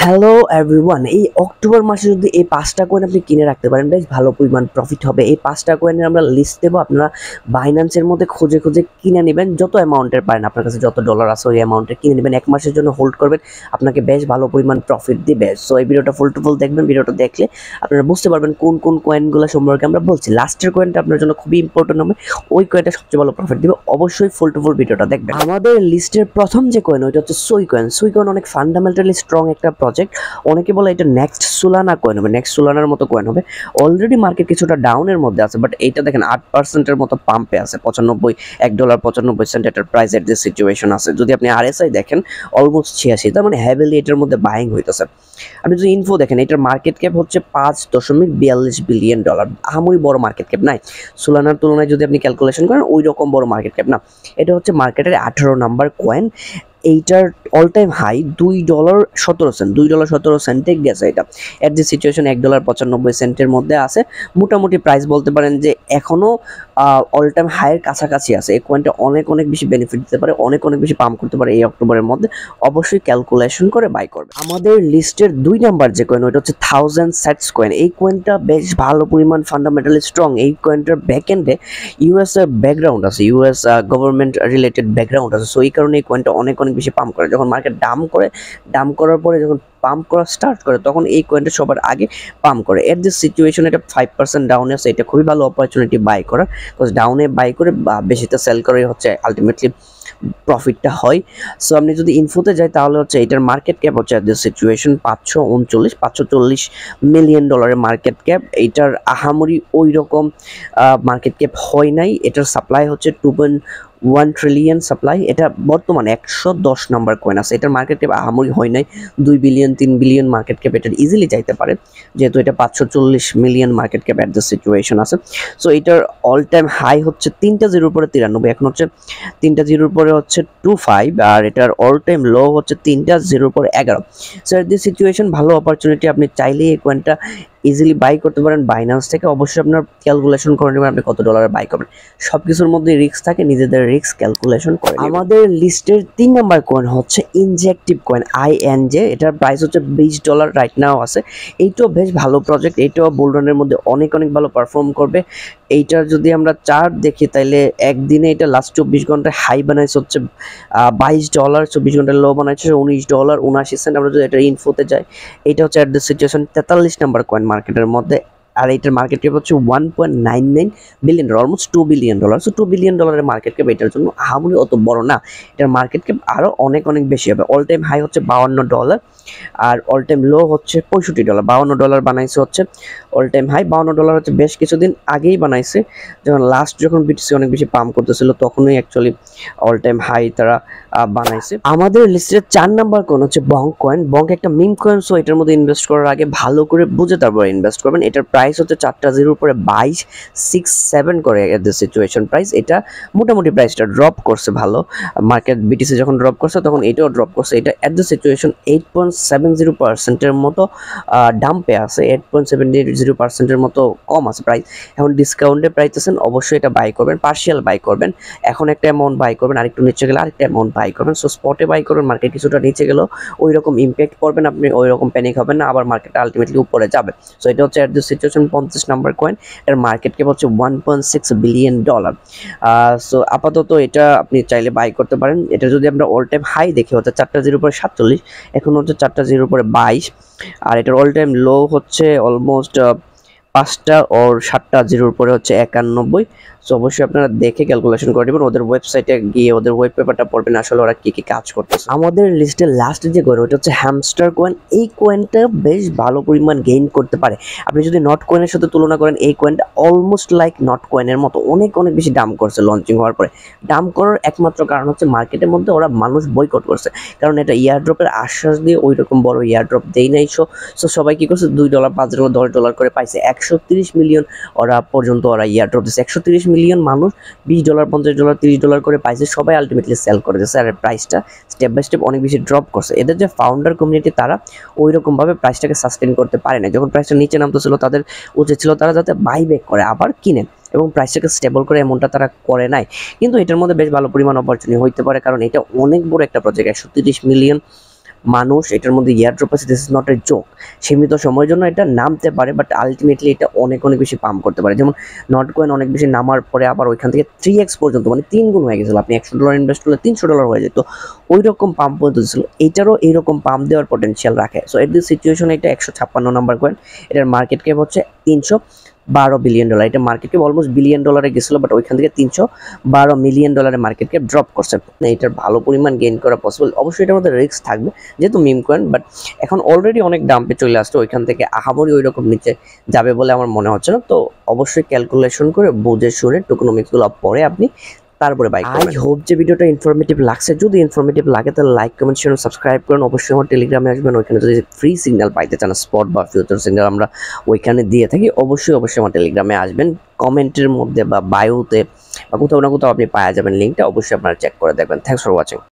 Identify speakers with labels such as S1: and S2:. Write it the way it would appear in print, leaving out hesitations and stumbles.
S1: Hello everyone, এই October মাসে যদি এই 5টা কয়েন আপনি কিনে রাখতে পারেন, বেশ ভালো পরিমাণ প্রফিট হবে। এই 5টা কয়েনের আমরা লিস্ট দেবো, আপনারা বাইন্যান্সের মধ্যে খুঁজে খুঁজে কিনে নেবেন। যত অ্যামাউন্টের পারেন, আপনার কাছে যত ডলার আছে ওই অ্যামাউন্টে কিনে নেবেন। 1 মাসের জন্য হোল্ড করবেন, আপনাকে বেশ ভালো পরিমাণ প্রফিট দিবে। সো এই ভিডিওটা ফুল টু ফুল দেখবেন। ভিডিওটা দেখলে আপনারা বুঝতে পারবেন কোন কোন কয়েনগুলো সম্পর্কে আমরা বলছি। লাস্টের কয়েনটা আপনার জন্য খুবই ইম্পর্টেন্ট হবে, ওই কয়েনটা সবচেয়ে ভালো প্রফিট দিবে। অবশ্যই ফুল টু ফুল ভিডিওটা দেখবেন। আমাদের লিস্টের প্রথম যে কয়েন ওইটা হচ্ছে সুই কয়েন। সুই কয়েন অনেক ফান্ডামেন্টালি স্ট্রং একটা প্রজেক্ট। অনেকে বলে এটা নেক্সট সোলানা কয়েন হবে, নেক্সট সোলানার মতো কয়েন হবে। অলরেডি মার্কেট কিছুটা ডাউনের মধ্যে আছে, বাট এইটা দেখেন 8%-এর মতো পাম্পে আছে। $1.95 এটার প্রাইস এর যে সিচুয়েশন আছে। যদি আপনি আরএসআই দেখেন অলমোস্ট 86, তার মানে হেভিলি এটার মধ্যে বাইং হইতেছে। আপনি যদি ইনফো দেখেন, এটার মার্কেট ক্যাপ হচ্ছে $5.42 বিলিয়ন। আহামরি বড় মার্কেট ক্যাপ নাই, সোলানার তুলনায় যদি আপনি ক্যালকুলেশন করেন ওই রকম বড় মার্কেট ক্যাপ না। এটা হচ্ছে মার্কেটের 18 নাম্বার কয়েন। এইটার অল টাইম হাই $2.17, $2.17 গেছে। এটা এর যে সিচুয়েশন $1.95 মধ্যে আছে। মোটামুটি প্রাইস বলতে পারেন যে এখনো অল টাইম হাইয়ের কাছাকাছি আছে। এই কয়েনটা অনেক অনেক বেশি বেনিফিট দিতে পারে, অনেক অনেক বেশি পাম্প করতে পারে এই অক্টোবরের মধ্যে। অবশ্যই ক্যালকুলেশন করে বাই করবে। আমাদের লিস্টের 2 নাম্বার যে কয়েন ওইটা হচ্ছে 1000 সেটস কয়েন। এই কয়েনটা বেশ ভালো পরিমাণ ফান্ডামেন্টালি স্ট্রং। এই কয়েনটার ব্যাকএন্ডে ইউএস এর ব্যাকগ্রাউন্ড আছে, ইউএস গভর্নমেন্ট রিলেটেড ব্যাকগ্রাউন্ড আছে। সো এই কারণে এই কয়েনটা অনেক অনেক বেশি পাম্প করে। যখন মার্কেট ডাম করার পরে যখন পাম্প করা স্টার্ট করে, তখন এই কয়েনটা সবার আগে পাম্প করে। এর যে সিচুয়েশন এটা 5% ডাউনে আছে। এটা খুবই ভালো অপরচুনিটি বাই করার, বিকজ ডাউনে বাই করে বা বেশিতে সেল করে হচ্ছে আলটিমেটলি প্রফিটটা হয়। সো আপনি যদি ইনফোতে যাই তাহলে হচ্ছে এটার মার্কেট ক্যাপ হচ্ছে at this situation $540 million market cap. এইটার আহামরি ওই রকম মার্কেট ক্যাপ হয় নাই। এটার সাপ্লাই হচ্ছে 2.1 ট্রিলিয়ন সাপ্লাই। এটা বর্তমানে 110 নাম্বার কয়েন আছে। এটার মার্কেট ক্যাপ আহামরি হয় নাই, 2 বিলিয়ন 3 বিলিয়ন মার্কেট ক্যাপ এটার ইজিলি যাইতে পারে, যেহেতু এটা 540 million market cap at the situation আছে। সো এটার অল টাইম হাই হচ্ছে 3টা জিরোর পরে 93, এখন হচ্ছে 3টা জিরোর পরে হচ্ছে 25, আর এটার অল টাইম লো হচ্ছে 3টা জিরোর পরে 11। সো এট দ্য সিচুয়েশন ভালো অপরচুনিটি, আপনি চাইলেই এই কয়েনটা ইজিলি বাই করতে পারেন বাইন্যান্স থেকে। অবশ্যই আপনার ক্যালকুলেশন করে নেবেন আপনি কত ডলারে বাই করবেন। সব কিছুর মধ্যে রিস্ক থাকে, নিজেদের রিস্ক ক্যালকুলেশন করে। আমাদের লিস্টের 3 নাম্বার কয়েন হচ্ছে ইনজেক্টিভ কয়েন, INJ। এটার প্রাইস হচ্ছে $20 রাইট নাও আছে। এইটাও বেশ ভালো প্রজেক্ট, এইটাও বুলরানের মধ্যে অনেক অনেক ভালো পারফর্ম করবে। এইটার যদি আমরা চার্ট দেখি তাইলে একদিনে এটা লাস্ট 24 ঘন্টায় হাই বানাইছে হচ্ছে $22, 24 ঘন্টায় লো বানাইছে $19.79। আমরা যদি এটা ইনফোতে যাই, এটা হচ্ছে at the situation 43 number coin মার্কেটের মধ্যে। আর এটার মার্কেট ক্যাপ হচ্ছে $1.99 billion, almost $2 billion. So $2 billion market cap এটার জন্য আহামরি অত বড় না। এটার মার্কেট ক্যাপ আরও অনেক অনেক বেশি হবে। অল টাইম হাই হচ্ছে $52, আর অল টাইম লো হচ্ছে $65। $52 বানাইছে হচ্ছে অল টাইম হাই। $52 হচ্ছে বেশ কিছুদিন আগেই বানাইছে, যখন বিটিসি অনেক বেশি পাম্প করতেছিল তখনই অ্যাকচুয়ালি অল টাইম হাই তারা বানাইছে। আমাদের লিস্টের 4 নাম্বার কয়েন হচ্ছে বঙ্ক কয়েন। বঙ্ক একটা মিম কয়েন, সো এটার মধ্যে ইনভেস্ট করার আগে ভালো করে বুঝে তারপরে ইনভেস্ট করবেন। এটার প্রাইস হচ্ছে 4টা জিরোর পরে 22.67 করে এট দ্য সিচুয়েশন প্রাইস। এটা মোটামুটি প্রাইসটা ড্রপ করছে ভালো। মার্কেট বিটিসি যখন ড্রপ করছে তখন এটাও ড্রপ করছে। এটা এট দ্য সিচুয়েশন 8.70%-এর মতো ডাম্পে আছে, 8.70%-এর মতো কম আছে প্রাইস। এখন ডিসকাউন্টে প্রাইস আছেন, অবশ্যই এটা বাই করবেন, পার্শিয়াল বাই করবেন। এখন একটা অ্যামাউন্ট বাই করবেন, আরেকটু নিচে গেলে আরেকটা অ্যামাউন্ট বাই করবেন। সো স্পটে বাই করবেন, মার্কেট কিছুটা নিচে গেলেও ওই রকম ইম্প্যাক্ট করবেন, আপনি ওই রকম প্যানিক হবেন না, আবার মার্কেট আলটিমেটলি উপরে যাবে। সো এটা হচ্ছে at the situation 50 number coin. এর মার্কেট ক্যাপ হচ্ছে $1.6 বিলিয়ন। সো আপাতত এটা আপনি চাইলে বাই করতে পারেন। এটা যদি আমরা অল টাইম হাই দেখি হচ্ছে 4টা জিরোর পরে 47, এখন হচ্ছে 4টা জিরোর পরে 22, আর এটার অল টাইম লো হচ্ছে অলমোস্ট 5টা ওর 7টা জিরোর পরে হচ্ছে 91। সো অবশ্যই আপনারা দেখে ক্যালকুলেশন করে নেবেন, ওদের ওয়েবসাইটে গিয়ে ওদের ওয়েব পেপারটা পড়বেন আসলে ওরা কি কি কাজ করতেছে। আমাদের লিস্টে লাস্ট যে কয়েন ওটা হচ্ছে হ্যামস্টার কয়েন। এই কয়েনটা বেশ ভালো পরিমাণ গেইন করতে পারে। আপনি যদি নট কয়েনের সাথে তুলনা করেন, এই কয়েনটা অলমোস্ট লাইক নট কয়েনের মতো অনেক অনেক বেশি দাম করছে লঞ্চিং হওয়ার পরে। দাম করার একমাত্র কারণ হচ্ছে মার্কেটের মধ্যে ওরা মানুষ বয়কট করছে, কারণ এটা ইয়ারড্রপের আশ্বাস দিয়ে ওই রকম বড় ইয়ারড্রপ দেই নাই। সো সবাই কি করছে, $2, $5, $10 করে পাইছে। 130 মিলিয়ন ওরা পর্যন্ত ওরা ইয়ারড্রপ দিচ্ছে। 130 মিলিয়ন মানুষ $20, $50, $30 করে পাইছে, সবাই আলটিমেটলি সেল করে দিচ্ছে। আর প্রাইসটা স্টেপ বাই স্টেপ অনেক বেশি ড্রপ করছে। এদের যে ফাউন্ডার কমিউনিটি তারা ওই রকমভাবে প্রাইসটাকে সাস্টেন করতে পারে না। যখন প্রাইসটা নিচে নামতেছিল তাদের উচিত ছিল তারা যাতে বাইব্যাক করে আবার কিনে এবং প্রাইসটাকে স্টেবল করে, এমনটা তারা করে নাই। কিন্তু এটার মধ্যে বেশ ভালো পরিমাণ অপরচুনিটি হইতে পারে, কারণ এটা অনেক বড় একটা প্রজেক্ট। 130 মিলিয়ন মানুষ, এটার মধ্যে ইয়ার ড্রপ আছে, this is not a joke. সীমিত সময়ের জন্য এটা নামতে পারে, বাট আলটিমেটলি এটা অনেক অনেক বেশি পাম্প করতে পারে। যেমন নট কয়েন অনেক বেশি নামার পরে আবার ওইখান থেকে 3x পর্যন্ত, মানে 3 গুণ হয়ে গেছিলো। আপনি $100 ইনভেস্ট করলে $300 হয়ে যেত, ওই রকম পাম্প পর্যন্ত ছিল। এইটারও এইরকম পাম্প দেওয়ার পটেনশিয়াল রাখে। সো এর সিচুয়েশনে এটা 156 নাম্বার কয়েন, এটার মার্কেট ক্যাপ হচ্ছে $312 বিলিয়ন। এটা মার্কেট ক্যাপ অলমোস্ট বিলিয়ন ডলারে গেছিলো, বাট ওইখান থেকে $312 মিলিয়ন মার্কেট ক্যাপ ড্রপ করছে। এটার ভালো পরিমাণ গেইন করা পসিবল। অবশ্যই এটার মধ্যে রিস্ক থাকবে যেহেতু মিম কয়েন, বাট এখন অলরেডি অনেক ডাম্পে চলে আসছে, ওইখান থেকে আহামরি ওই রকম নিচে যাবে বলে আমার মনে হচ্ছে না। তো অবশ্যই ক্যালকুলেশন করে বুঝে শুনে টোকেনোমিক্সগুলো পরে আপনি তারপরে বাই করবেন। আই হোপ যে ভিডিওটা ইনফরমেটিভ লাগছে। যদি ইনফরমেটিভ লাগে তাহলে লাইক, কমেন্ট, শেয়ার, সাবস্ক্রাইব করুন। অবশ্যই আমার টেলিগ্রামে আসবেন, ওইখানে যদি ফ্রি সিগন্যাল পাইতে চান, স্পট বা ফিউচার সিগন্যাল আমরা ওইখানে দিয়ে থাকি। অবশ্যই আমার টেলিগ্রামে আসবেন। কমেন্টের মধ্যে বা বায়োতে বা কোথাও না কোথাও আপনি পাওয়া যাবেন লিঙ্কটা, অবশ্যই আপনারা চেক করে দেখবেন। Thanks for watching.